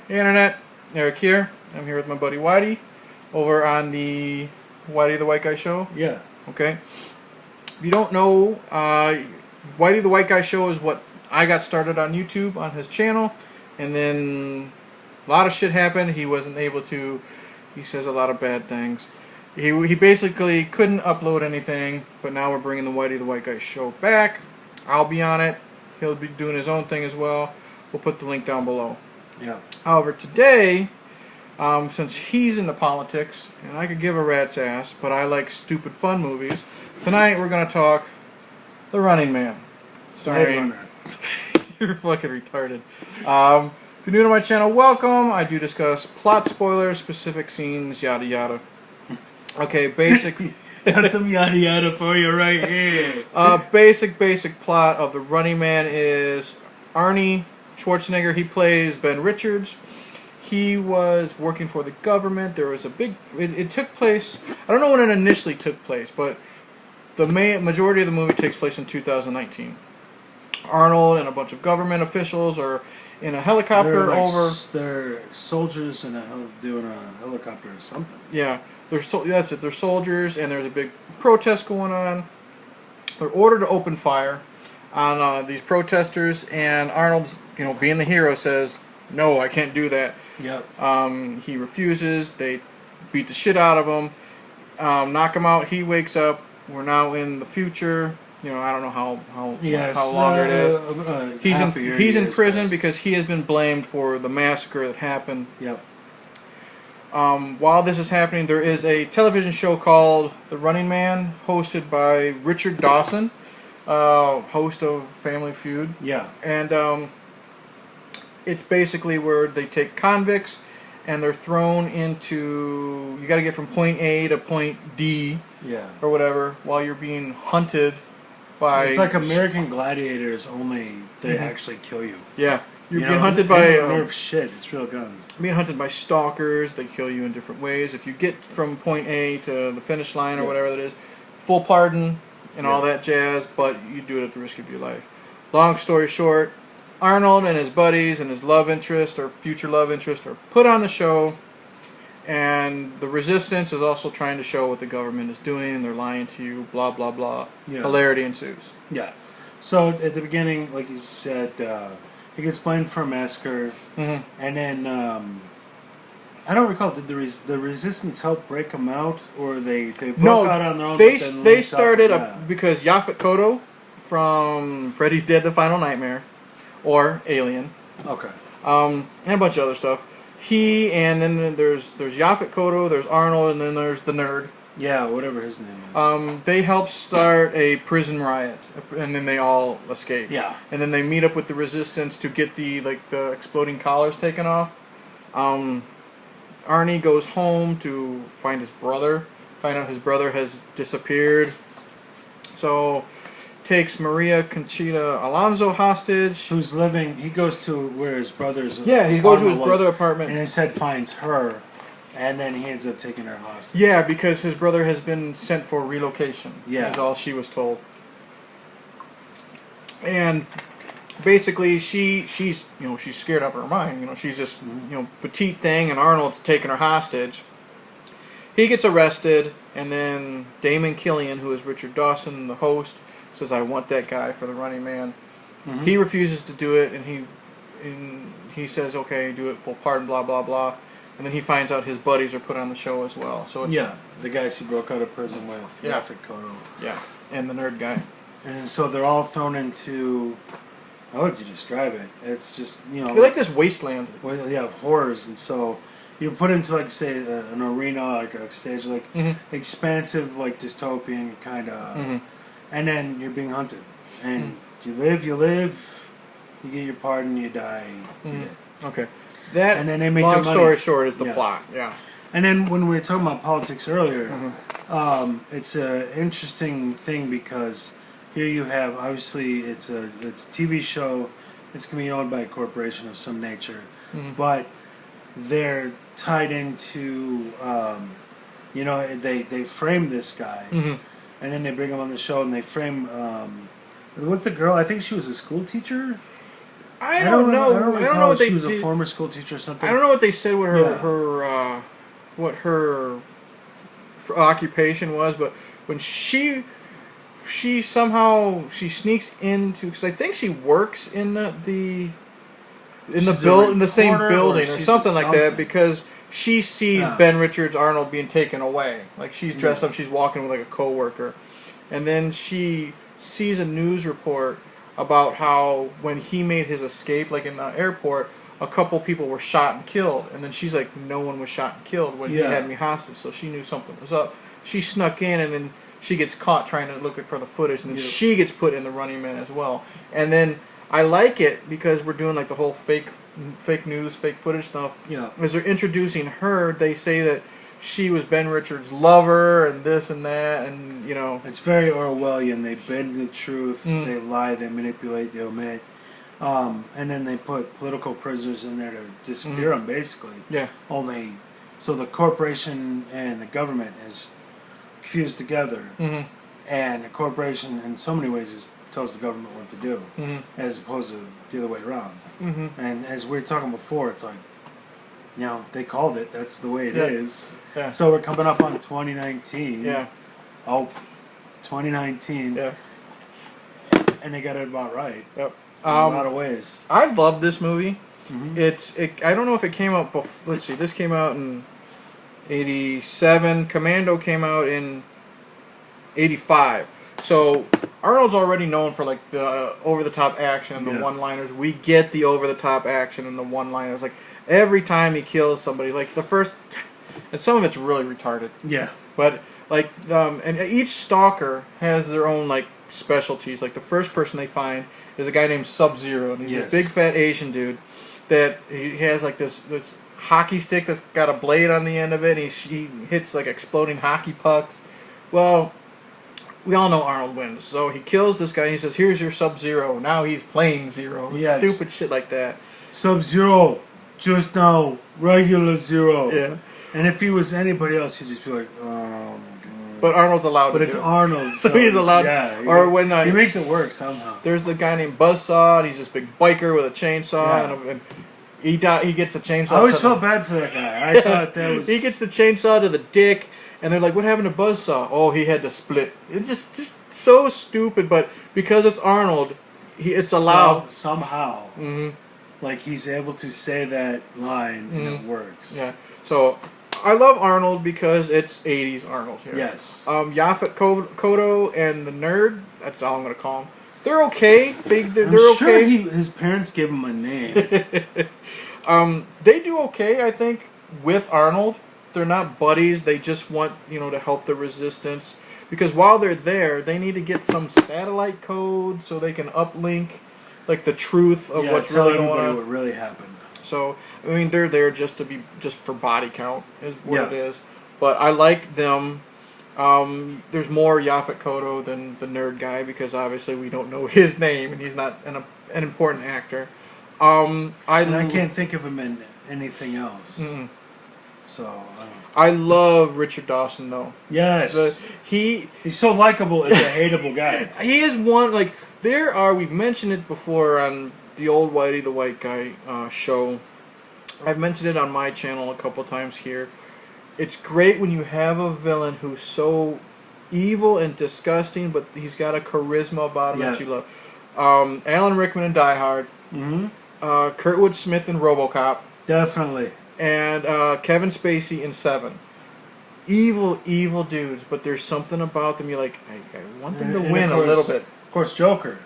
Hey Internet, Eric here. I'm here with my buddy Whitey over on the Whitey the White Guy Show. Yeah. Okay. If you don't know, Whitey the White Guy Show is what I got started on YouTube on his channel, and then a lot of shit happened. He wasn't able to. He says a lot of bad things. He basically couldn't upload anything, but now we're bringing the Whitey the White Guy Show back. I'll be on it. He'll be doing his own thing as well. We'll put the link down below. Yeah. However, today, since he's into politics, and I could give a rat's ass, but I like stupid fun movies, tonight we're going to talk The Running Man. Starring... You're fucking retarded. If you're new to my channel, welcome. I do discuss plot spoilers, specific scenes, yada yada. Okay, basic... Got some yada yada for you right here. Basic plot of The Running Man is Arnie Schwarzenegger. He plays Ben Richards. He was working for the government. There was a big... It took place... I don't know when it initially took place, but the majority of the movie takes place in 2019. Arnold and a bunch of government officials are in a helicopter They're soldiers doing a helicopter or something. Yeah, that's it. They're soldiers, and there's a big protest going on. They're ordered to open fire on these protesters, and Arnold, being the hero, says, "No, I can't do that." Yep. He refuses. They beat the shit out of him, knock him out. He wakes up. We're now in the future. I don't know how long it is. He's in prison because he has been blamed for the massacre that happened. Yep. While this is happening, there is a television show called The Running Man, hosted by Richard Dawson, host of Family Feud. Yeah. And it's basically where they take convicts and they're thrown into... You got to get from point A to point D, or whatever, while you're being hunted by... It's like American Gladiators, only they actually kill you. Yeah. You're being hunted by... Nerf shit, it's real guns. Being hunted by stalkers. They kill you in different ways. If you get from point A to the finish line or whatever that is, full pardon and all that jazz, but you do it at the risk of your life. Long story short, Arnold and his buddies and his love interest or future love interest are put on the show, and the resistance is also trying to show what the government is doing. They're lying to you, blah, blah, blah. Yeah. Hilarity ensues. Yeah. So at the beginning, like you said... he gets blamed for a massacre, and then I don't recall. Did the resistance help break them out, or they broke out on their own? They started because Yaphet Kotto from Freddy's Dead: The Final Nightmare, or Alien. Okay. And a bunch of other stuff. And then there's Yaphet Kotto, there's Arnold, and then there's the nerd. Yeah, whatever his name is. They helped start a prison riot, and then they all escape. Yeah. And then they meet up with the resistance to get the exploding collars taken off. Arnie goes home to find out his brother has disappeared. So takes Maria Conchita Alonso hostage. He goes to where his brother's he goes to his brother's apartment. And instead finds her. And then he ends up taking her hostage. Yeah, because his brother has been sent for relocation. Yeah. Is all she was told. And basically she's scared out of her mind. She's this petite thing, and Arnold's taking her hostage. He gets arrested, and then Damon Killian, who is Richard Dawson, the host, says, "I want that guy for the Running Man." He refuses to do it, and he says, "Okay, do it, full pardon, blah blah blah." And then he finds out his buddies are put on the show as well. So it's, the guys he broke out of prison with, Yaphet Kotto. Yeah, and the nerd guy. And so they're all thrown into, how would you describe it? It's just, They're like this wasteland. Well, yeah, of horrors. And so you're put into, like, say, an arena, like a stage, like, expansive, like, dystopian kind of, and then you're being hunted. And you live, you get your pardon, you die, you dead. Okay. That, and then they make long story short, is the plot. Yeah. And then when we were talking about politics earlier, it's an interesting thing because here you have, obviously, it's a TV show. It's going to be owned by a corporation of some nature, but they're tied into, they frame this guy, and then they bring him on the show and they frame, what the girl, I think she was a school teacher. I don't know. I don't know what they did. She was did. a former school teacher or something. I don't know what they said. What Yeah. her occupation was, but when she somehow sneaks into, because I think she works in the in the same building or something like that, because she sees Ben Richards Arnold being taken away. Like she's dressed up, she's walking with like a coworker, and then she sees a news report about how when he made his escape, like in the airport, a couple people were shot and killed, and then she's like, no one was shot and killed when he had me hostage, so she knew something was up. She snuck in, and then she gets caught trying to look for the footage, and then she gets put in the running man as well. And then I like it because we're doing like the whole fake news, fake footage stuff. Yeah. As they're introducing her, they say that she was Ben Richards' lover and this and that, and you know. It's very Orwellian. They bend the truth, they lie, they manipulate, they omit. And then they put political prisoners in there to disappear them, basically. Yeah. Only, so the corporation and the government is fused together. And the corporation, in so many ways, tells the government what to do, as opposed to the other way around. And as we were talking before, it's like, you know, they called it. That's the way it is. Yeah. So we're coming up on 2019. Yeah. Oh, 2019. Yeah. And they got it about right. Yep. In a lot of ways. I love this movie. I don't know if it came out before. Let's see. This came out in '87. Commando came out in '85. So Arnold's already known for like the over-the-top action and the one-liners. We get the over-the-top action and the one-liners. Like every time he kills somebody, like the first, and some of it's really retarded. Yeah. But like, and each stalker has their own like specialties. Like the first person they find is a guy named Sub-Zero, and he's this big fat Asian dude that he has like this hockey stick that's got a blade on the end of it. And he hits like exploding hockey pucks. Well, we all know Arnold wins, so he kills this guy. And he says, "Here's your Sub-Zero." Now he's playing Zero. Yeah, stupid shit like that. Sub-Zero, just now, regular Zero. Yeah. And if he was anybody else, he'd just be like, oh my god. But Arnold's allowed. But to it's do it. Arnold, so he's allowed. Yeah. Or when he makes it work somehow. There's the guy named Buzzsaw, and he's this big biker with a chainsaw, and he gets a chainsaw. I always felt bad for that guy. I thought that was. He gets the chainsaw to the dick, and they're like, "What happened to Buzzsaw?" Oh, he had to split. It's just so stupid, but because it's Arnold, it's allowed somehow. Like he's able to say that line, and it works. Yeah. So I love Arnold because it's 80s Arnold here. Yes. Yaphet Kotto and the Nerd. That's all I'm gonna call them. They're okay. They're I'm sure okay. his parents gave him a name. They do okay, I think, with Arnold. They're not buddies. They just want, to help the resistance. Because while they're there, they need to get some satellite code so they can uplink, like, the truth of what's really going on. What really happened. So, I mean, they're there just for body count is what it is. But I like them. There's more Yaphet Kotto than the nerd guy because obviously we don't know his name and he's not an important actor. I can't think of him in anything else. So I love Richard Dawson though. Yes, he's so likable as a hateable guy. He is one we've mentioned it before on the old Whitey the White Guy show. I've mentioned it on my channel a couple times here. It's great when you have a villain who's so evil and disgusting, but he's got a charisma about him that you love. Alan Rickman in Die Hard. Kurtwood Smith in RoboCop. Definitely. And Kevin Spacey in Seven. Evil, evil dudes, but there's something about them. You're like, I want them to win a little bit. Of course, Joker.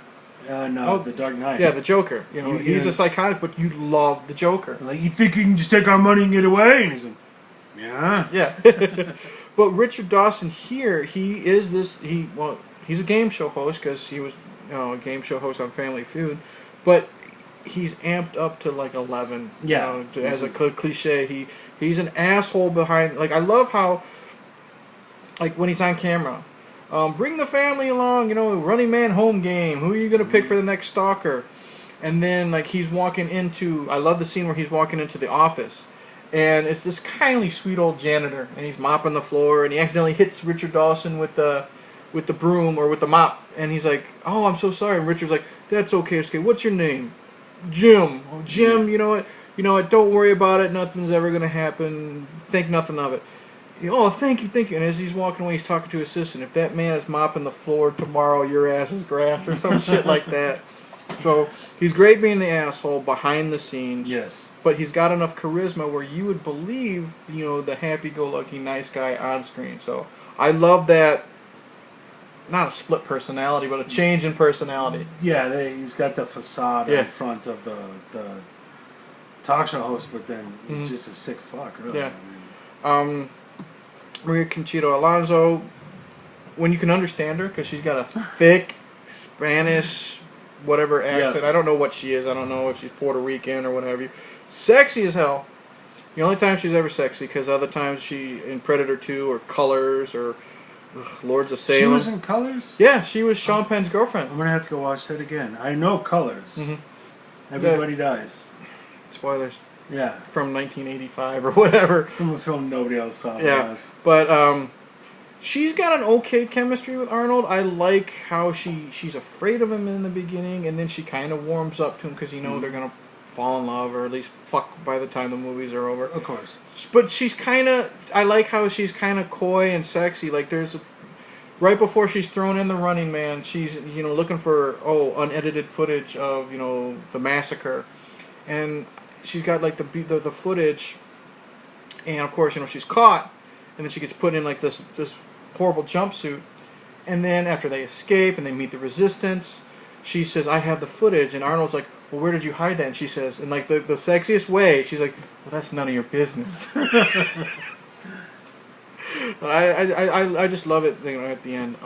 The Dark Knight. Yeah, the Joker. He's a psychotic, but you love the Joker. Like, you think you can just take our money and get away? And he's like, yeah. Yeah. But Richard Dawson here, he's a game show host because he was a game show host on Family Feud, but he's amped up to like 11. Yeah. As a cliche, he's an asshole behind. Like I love how, like when he's on camera, bring the family along. Running Man home game. Who are you gonna pick for the next stalker? And then like he's walking into. I love the scene where he's walking into the office. And it's this kindly, sweet old janitor, and he's mopping the floor, and he accidentally hits Richard Dawson with the broom or with the mop, and he's like, "Oh, I'm so sorry." And Richard's like, "That's okay, it's okay. What's your name?" Jim, you know what, don't worry about it, nothing's ever going to happen, think nothing of it. Oh, thank you. And as he's walking away, he's talking to his assistant. If that man is mopping the floor tomorrow, your ass is grass, or some shit like that. So he's great being the asshole behind the scenes. Yes. But he's got enough charisma where you would believe, the happy-go-lucky nice guy on screen. So I love that. Not a split personality, but a change in personality. Yeah, he's got the facade in front of the talk show host, but then he's just a sick fuck, really. Yeah. Maria Conchita Alonso, when you can understand her, because she's got a thick Spanish whatever accent. I don't know what she is. I don't know if she's Puerto Rican or whatever. Sexy as hell. The only time she's ever sexy, because other times she in Predator 2 or Colors or Lords of Salem. She was in Colors? Yeah, she was Sean Penn's girlfriend. I'm going to have to go watch that again. I know Colors. Mm-hmm. Everybody dies. Spoilers. Yeah. From 1985 or whatever. From a film nobody else saw. Yeah. But she's got an okay chemistry with Arnold. I like how she's afraid of him in the beginning, and then she kind of warms up to him because they're going to fall in love or at least fuck by the time the movies are over. Of course. But she's kind of... I like how she's kind of coy and sexy. Like right before she's thrown in the Running Man, she's looking for unedited footage of the massacre, and she's got like the footage, and of course she's caught, and then she gets put in like this horrible jumpsuit, and then after they escape and they meet the resistance, she says, "I have the footage," and Arnold's like, "Well, where did you hide that?" And she says, in like the sexiest way, she's like, "Well, that's none of your business." But I just love it at the end.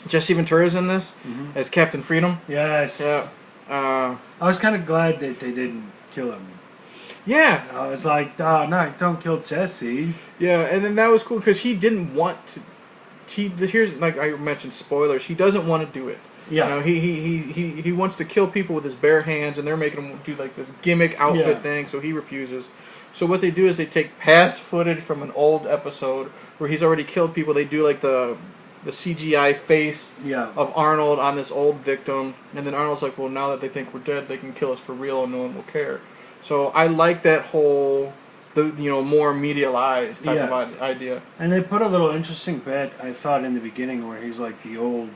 Jesse Ventura's in this as Captain Freedom. Yes. Yeah. I was kind of glad that they didn't kill him. Yeah. I was like, oh, no, don't kill Jesse. Yeah, and then that was cool because he didn't want to. Here's, like I mentioned, spoilers. He doesn't want to do it. Yeah. He wants to kill people with his bare hands, and they're making him do like this gimmick outfit thing, so he refuses. So what they do is they take past footage from an old episode where he's already killed people. They do like the CGI face of Arnold on this old victim, and then Arnold's like, well, now that they think we're dead, they can kill us for real and no one will care. So I like that whole, more medialized type of idea. And they put a little interesting bit, I thought, in the beginning where he's like the old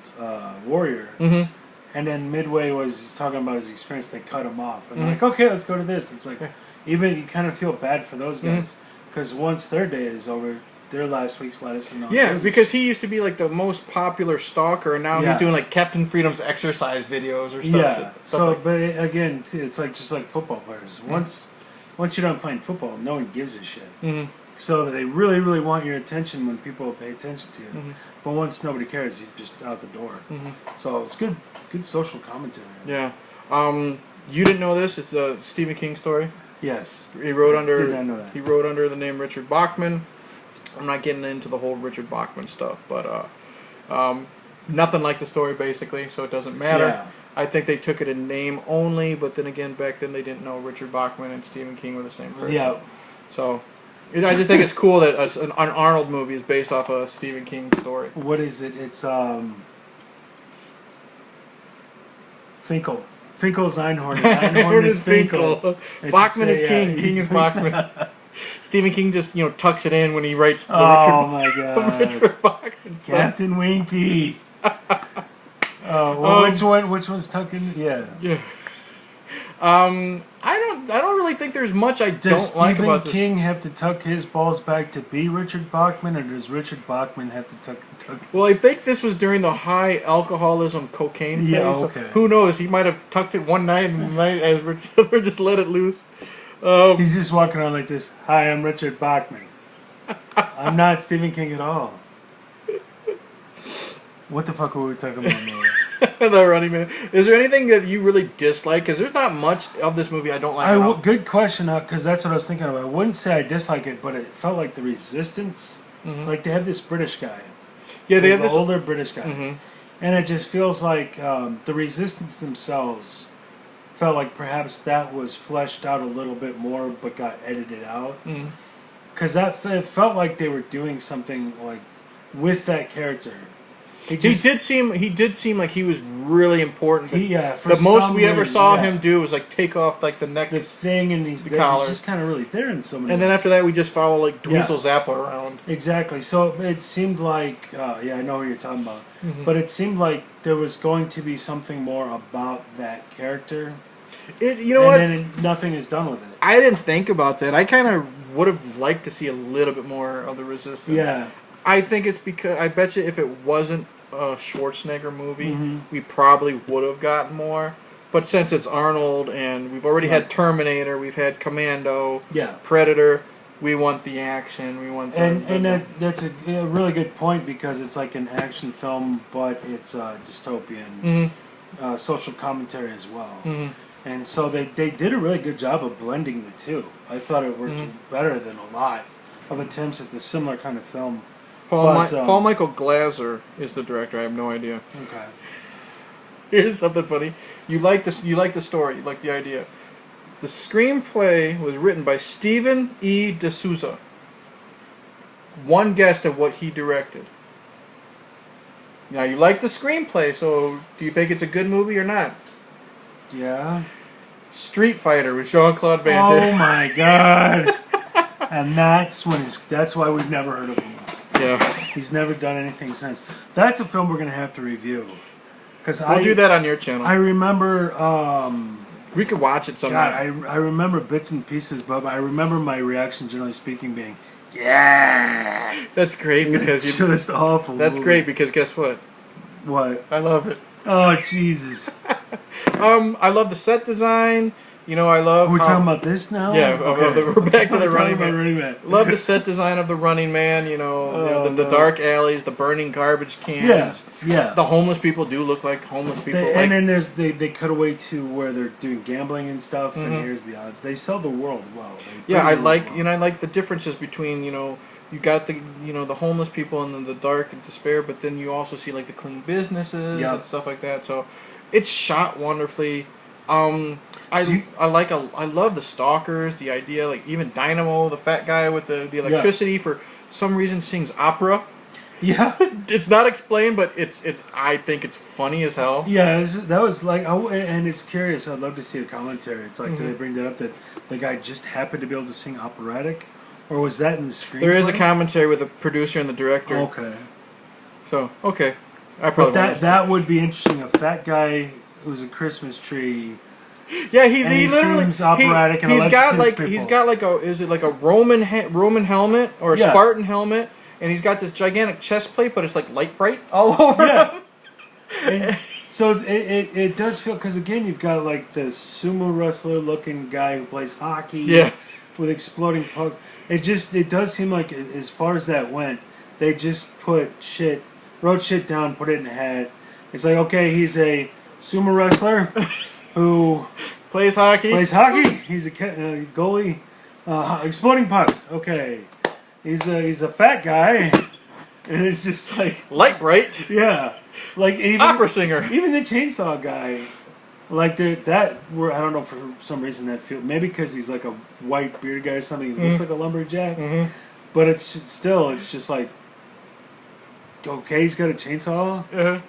warrior, and then midway was he's talking about his experience, they cut him off. And like, okay, let's go to this. It's like, even you kind of feel bad for those guys, because once their day is over, their last week's lettuce and all. Yeah, because he used to be like the most popular stalker, and now he's doing like Captain Freedom's exercise videos or stuff. Yeah. So, but again, it's like just like football players. Once you're done playing football, no one gives a shit. So they really, really want your attention when people pay attention to you. But once nobody cares, you're just out the door. So it's good social commentary. Yeah. You didn't know this? It's a Stephen King story. Yes. He wrote under. Did not know that. He wrote under the name Richard Bachman. I'm not getting into the whole Richard Bachman stuff, but nothing like the story basically, so it doesn't matter. Yeah. I think they took it in name only, but then again, back then they didn't know Richard Bachman and Stephen King were the same person. Yeah. So I just think it's cool that an Arnold movie is based off a Stephen King story. What is it? It's Finkel. Finkel's Einhorn. Einhorn is Finkel. Bachman is King. King is Bachman. Stephen King just tucks it in when he writes the my god, Richard Bachman stuff. Captain Winky. Which one's tucking? Yeah. I don't really think there's much I don't like about this. Does Stephen King have to tuck his balls back to be Richard Bachman, or does Richard Bachman have to tuck? Well, I think this was during the high alcoholism cocaine phase. Yeah, so okay. Who knows? He might have tucked it one night and the night as Richard just let it loose. He's just walking around like this. Hi, I'm Richard Bachman. I'm not Stephen King at all. What the fuck were we talking about now? The Running Man. Is there anything that you really dislike? Because there's not much of this movie I don't like at all. Good question, because that's what I was thinking about. I wouldn't say I dislike it, but it felt like the Resistance. Like they have this British guy. Yeah, they have this older British guy. And it just feels like the Resistance themselves felt like perhaps that was fleshed out a little bit more but got edited out. Because it felt like they were doing something like with that character He did seem like he was really important. But for the most we ever saw yeah. him do was like take off like the neck, the thing, and he's collar. just kind of really there in so many. And then after that, we just follow like Dweezil Zappa around. Exactly. So it seemed like, I know what you're talking about, but it seemed like there was going to be something more about that character. Then nothing is done with it. I didn't think about that. I kind of would have liked to see a little bit more of the Resistance. Yeah. I think it's because I bet you if it wasn't a Schwarzenegger movie, we probably would have gotten more. But since it's Arnold and we've already had Terminator, we've had Commando, Predator, we want the action. We want that's a really good point because it's like an action film, but it's dystopian, social commentary as well. And so they did a really good job of blending the two. I thought it worked better than a lot of attempts at the similar kind of film. Paul Michael Glaser is the director. I have no idea. Okay. Here's something funny. You like the story. You like the idea. The screenplay was written by Stephen E. D'Souza. One guess of what he directed. Now, you like the screenplay, so do you think it's a good movie or not? Yeah. Street Fighter with Jean-Claude Van Damme. Oh my god. And that's why we've never heard of him. Yeah. He's never done anything since. That's a film we're going to have to review. We'll do that on your channel. I remember... we could watch it sometime. God, I remember bits and pieces, but I remember my reaction, generally speaking, being, yeah! That's great because it's just awful. That's great because guess what? What? I love it. Oh, Jesus. I love the set design. I love. We're talking about this now. Yeah, okay. We're back to the Running Man. Love the set design of the Running Man. The dark alleys, the burning garbage cans. Yeah. The homeless people do look like homeless people. And then they cut away to where they're doing gambling and stuff. And here's the odds. They sell the world well. I like the differences between you got the homeless people and then the dark and despair, but then you also see like the clean businesses and stuff like that. So it's shot wonderfully. I love the stalkers, the idea, like even Dynamo, the fat guy with the electricity for some reason sings opera. Yeah. It's not explained, but I think it's funny as hell. Yeah, that was like, and it's curious. I'd love to see a commentary. It's like, did they bring that up that the guy just happened to be able to sing operatic? Or was that in the screenplay? There is a commentary with the producer and the director. Okay. So, okay. But that would be interesting. A fat guy who's a Christmas tree. Yeah, he literally seems operatic and he's got like a Roman helmet or a Spartan helmet, and he's got this gigantic chest plate, but it's like light bright all over him. And so it does feel, because again you've got like this sumo wrestler looking guy who plays hockey with exploding pucks. It does seem like as far as that went, they just wrote shit down, put it in a hat. It's like, okay, he's a sumo wrestler who plays hockey. He's a goalie. Exploding pucks. Okay, he's a fat guy, and it's just like light bright. Yeah, like even opera singer. Even the chainsaw guy, like I don't know, for some reason that feel, maybe because he's like a white beard guy or something. He looks like a lumberjack, but it's just like, okay, he's got a chainsaw.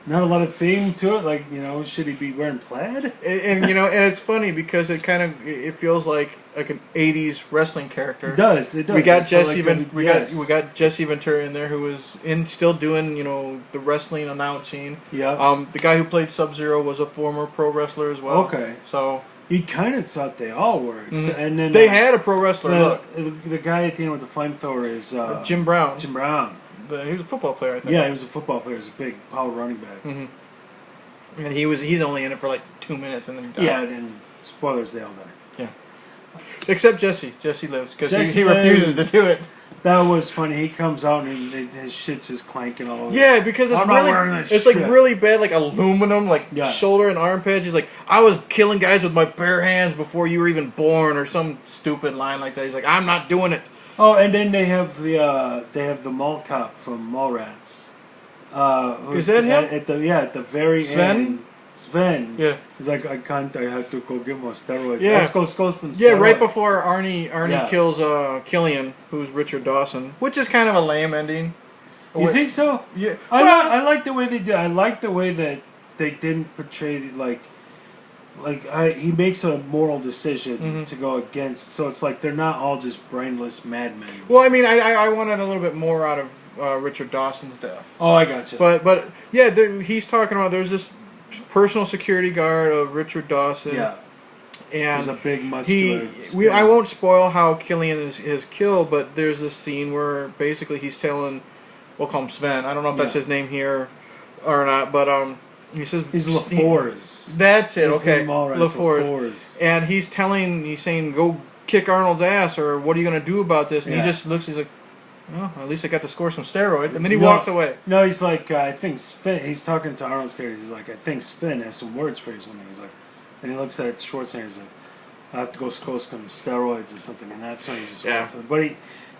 Not a lot of theme to it, like, should he be wearing plaid? And it's funny because it feels like an '80s wrestling character. It does. We got Jesse we got Jesse Ventura in there, who was still doing the wrestling announcing. Yeah. The guy who played Sub-Zero was a former pro wrestler as well. Okay. So you kind of thought they all were, and then they had a pro wrestler. The guy at the end with the flamethrower is Jim Brown. Jim Brown. He was a football player, I think. Yeah, he was a football player. He was a big power running back. And he's only in it for like 2 minutes and then he died. Yeah, and spoilers, they all die. Yeah. Except Jesse. Jesse lives because he refuses to do it. That was funny. He comes out and his shit's just clanking all over. Yeah, because it's like really bad, like aluminum, shoulder and arm pads. He's like, I was killing guys with my bare hands before you were even born, or some stupid line like that. He's like, I'm not doing it. Oh, and then they have the mall cop from Mallrats. Is that him? At the very end. Sven. Yeah. He's like, I have to go get more steroids. Yeah. Let's go some steroids. Yeah, right before Arnie kills Killian, who's Richard Dawson, which is kind of a lame ending. You think so? Yeah. I like the way they did. I like the way that they didn't portray he makes a moral decision to go against. So it's like they're not all just brainless madmen. Well, I mean, I wanted a little bit more out of Richard Dawson's death. Oh, I gotcha. But yeah, he's talking about there's this personal security guard of Richard Dawson. Yeah. And he's a big muscular. I won't spoil how Killian is killed, but there's this scene where basically he's telling, we'll call him Sven. I don't know if that's his name here or not, but he says he's LaForce. That's it. His Okay, right, LaForce. And he's saying, go kick Arnold's ass, or what are you gonna do about this? And he just looks. He's like, well, at least I got to score some steroids, and then he walks away. No, he's like, I think Sven. He's talking to Arnold's character. He's like, I think Sven has some words for you, or something. He's like, and he looks at Schwarzenegger. He's like, I have to go score some steroids or something, and that's when he just walks away. But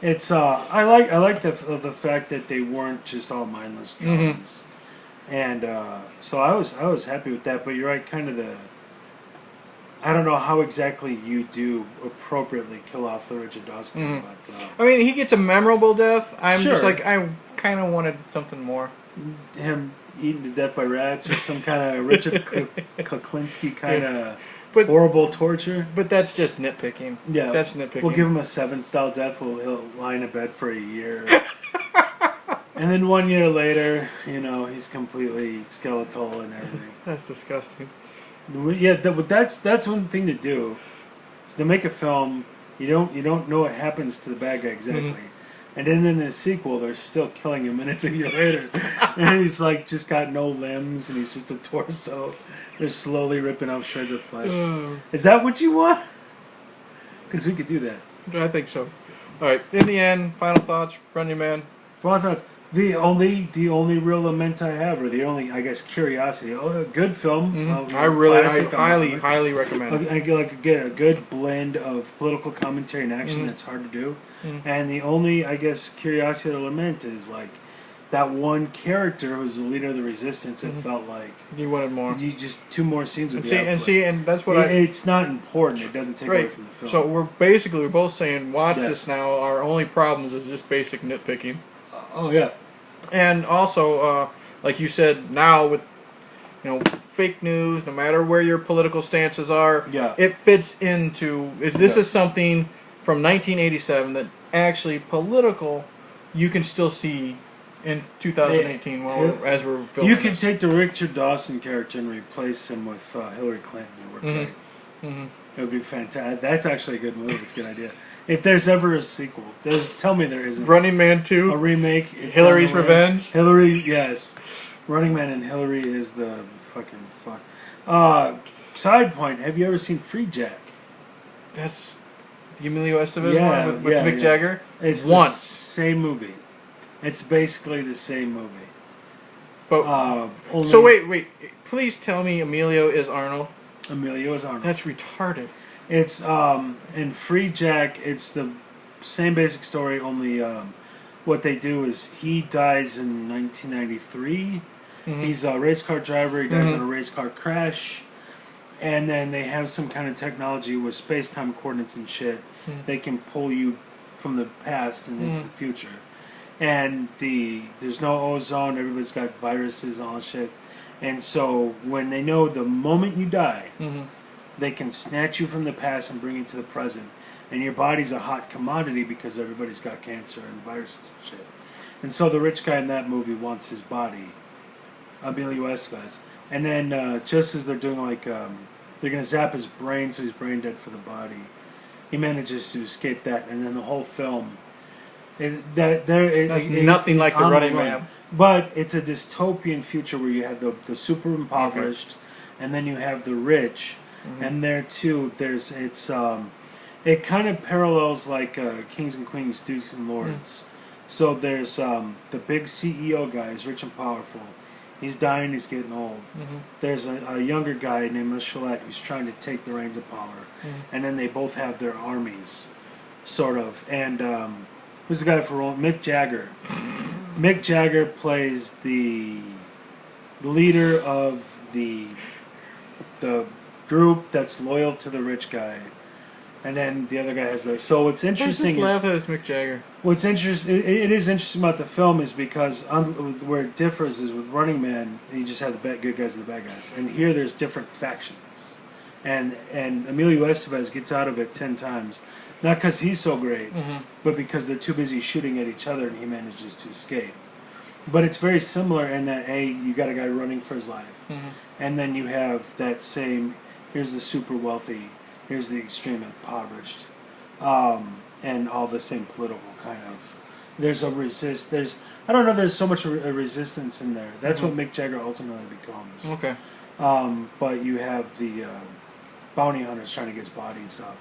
it's I like the fact that they weren't just all mindless drones. And so I was happy with that, but you're right, kind of I don't know how exactly you do appropriately kill off the Richard Dawson, but I mean, he gets a memorable death. I'm just like, I kind of wanted something more. Him eaten to death by rats or some kind of Richard Kuklinski kind of horrible torture. But that's just nitpicking. Yeah, that's nitpicking. We'll give him a Seven style death. He'll lie in a bed for a year. And then 1 year later, he's completely skeletal and everything. That's disgusting. Yeah, that's one thing to do. Is to make a film, you don't know what happens to the bad guy exactly, and then in the sequel, they're still killing him minutes a year later, and he's like just got no limbs and he's just a torso. They're slowly ripping off shreds of flesh. Is that what you want? Because we could do that. I think so. All right. In the end, final thoughts, Running Man. Final thoughts. The only real lament I have, or the only, I guess, curiosity. A good film. I highly recommend it. Again, a good blend of political commentary and action that's hard to do. And the only, I guess, curiosity or lament is like that one character who's the leader of the resistance. It felt like you wanted more. You just 2 more scenes with and that's what it's not important. It doesn't take away from the film. So we're both saying watch this now. Our only problems is just basic nitpicking. Oh yeah. And also, like you said, now with fake news, no matter where your political stances are, it fits into. If this is something from 1987 that actually political, you can still see in 2018 as we're filming. You can take the Richard Dawson character and replace him with Hillary Clinton. It would work great. It would be fantastic. That's actually a good movie. It's a good idea. If there's ever a sequel, tell me there isn't. Running Man 2? A remake. Hillary's Revenge? Hillary, yes. Running Man and Hillary is the fucking fuck. Side point, have you ever seen Free Jack? That's the Emilio Estevez one with Mick Jagger? It's the same movie. It's basically the same movie. But so wait. Please tell me Emilio is Arnold. Emilio is Arnold. That's retarded. It's in Free Jack. It's the same basic story. Only what they do is he dies in 1993. He's a race car driver. He dies in a race car crash, and then they have some kind of technology with space-time coordinates and shit. They can pull you from the past and into the future. And there's no ozone. Everybody's got viruses and all that shit. And so when they know the moment you die, they can snatch you from the past and bring you to the present. And your body's a hot commodity because everybody's got cancer and viruses and shit. And so the rich guy in that movie wants his body, Emilio Estevez. And then just as they're doing they're going to zap his brain so he's brain dead for the body, he manages to escape that. And then the whole film... That's nothing like The Running Man. But it's a dystopian future where you have the super impoverished, and then you have the rich, and there too it kind of parallels like Kings and Queens, Dukes and Lords. So there's the big CEO guy, he's rich and powerful. He's dying, he's getting old. There's a younger guy named Michelet who's trying to take the reins of power, and then they both have their armies, sort of. And who's the guy for role? Mick Jagger. Mick Jagger plays the leader of the group that's loyal to the rich guy, And then the other guy has the... So what's I interesting just laugh at it's Mick Jagger. What's interesting, it is interesting about the film is because where it differs is with Running Man, you just have the good guys and the bad guys, and here there's different factions, and Emilio Estevez gets out of it 10 times, not because he's so great, but because they're too busy shooting at each other, and he manages to escape. But it's very similar in that you got a guy running for his life, and then you have that same, here's the super wealthy, here's the extreme impoverished. And all the same political kind of. There's a I don't know. There's so much a resistance in there. That's what Mick Jagger ultimately becomes. Okay. But you have the bounty hunters trying to get his body and stuff.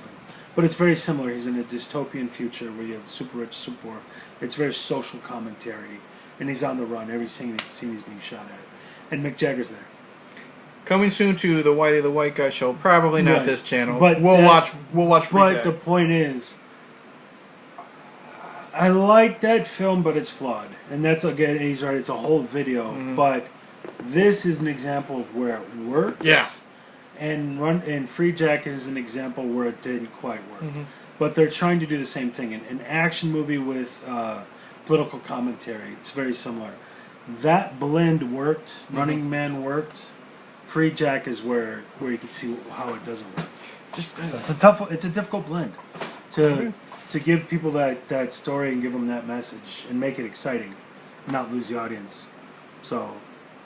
But it's very similar. He's in a dystopian future where you have super rich, super poor. It's very social commentary, and he's on the run. Every scene he's being shot at, and Mick Jagger's there. Coming soon to the Whitey the White Guy show. Probably not this channel, but we'll watch Free But Jack. the point is, I like that film, but it's flawed. And that's, again, he's right, it's a whole video. But this is an example of where it works. Yeah. And Free Jack is an example where it didn't quite work. But they're trying to do the same thing. An action movie with political commentary. It's very similar. That blend worked. Running Man worked. Free Jack is where you can see how it doesn't work. So it's a difficult blend to give people that story and give them that message and make it exciting, and not lose the audience. So,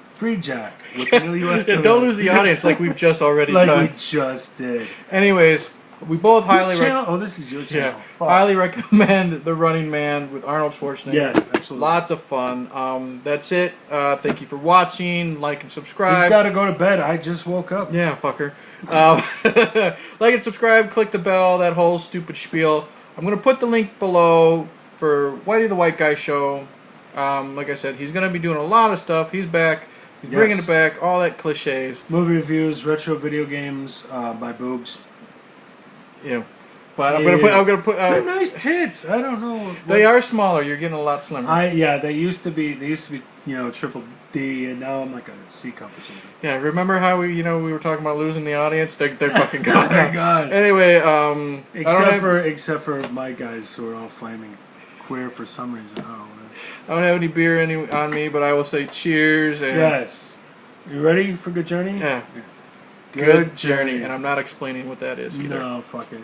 Free Jack with Emilio Estevez. Don't lose the audience like we've just already like done. we just did. Anyways, we both highly this is your channel. highly recommend The Running Man with Arnold Schwarzenegger. Yes, absolutely. Lots of fun. That's it. Thank you for watching. Like and subscribe. He's got to go to bed. I just woke up. Yeah, fucker. Like and subscribe. Click the bell. That whole stupid spiel. I'm going to put the link below for Whitey the White Guy show. Like I said, he's going to be doing a lot of stuff. He's back. He's bringing it back. All that cliches. Movie reviews, retro video games by boobs. Yeah. But I'm gonna put. They're nice tits. I don't know. They are smaller. You're getting a lot slimmer. They used to be triple D, and now I'm like a C cup or something. Yeah. Remember how we were talking about losing the audience? They're fucking gone. They're gone. Anyway, except for my guys who are all flaming queer for some reason. I don't have any beer on me, but I will say cheers. And yes. You ready for Good Journey? Yeah. Good journey. And I'm not explaining what that is either. No, fuck it.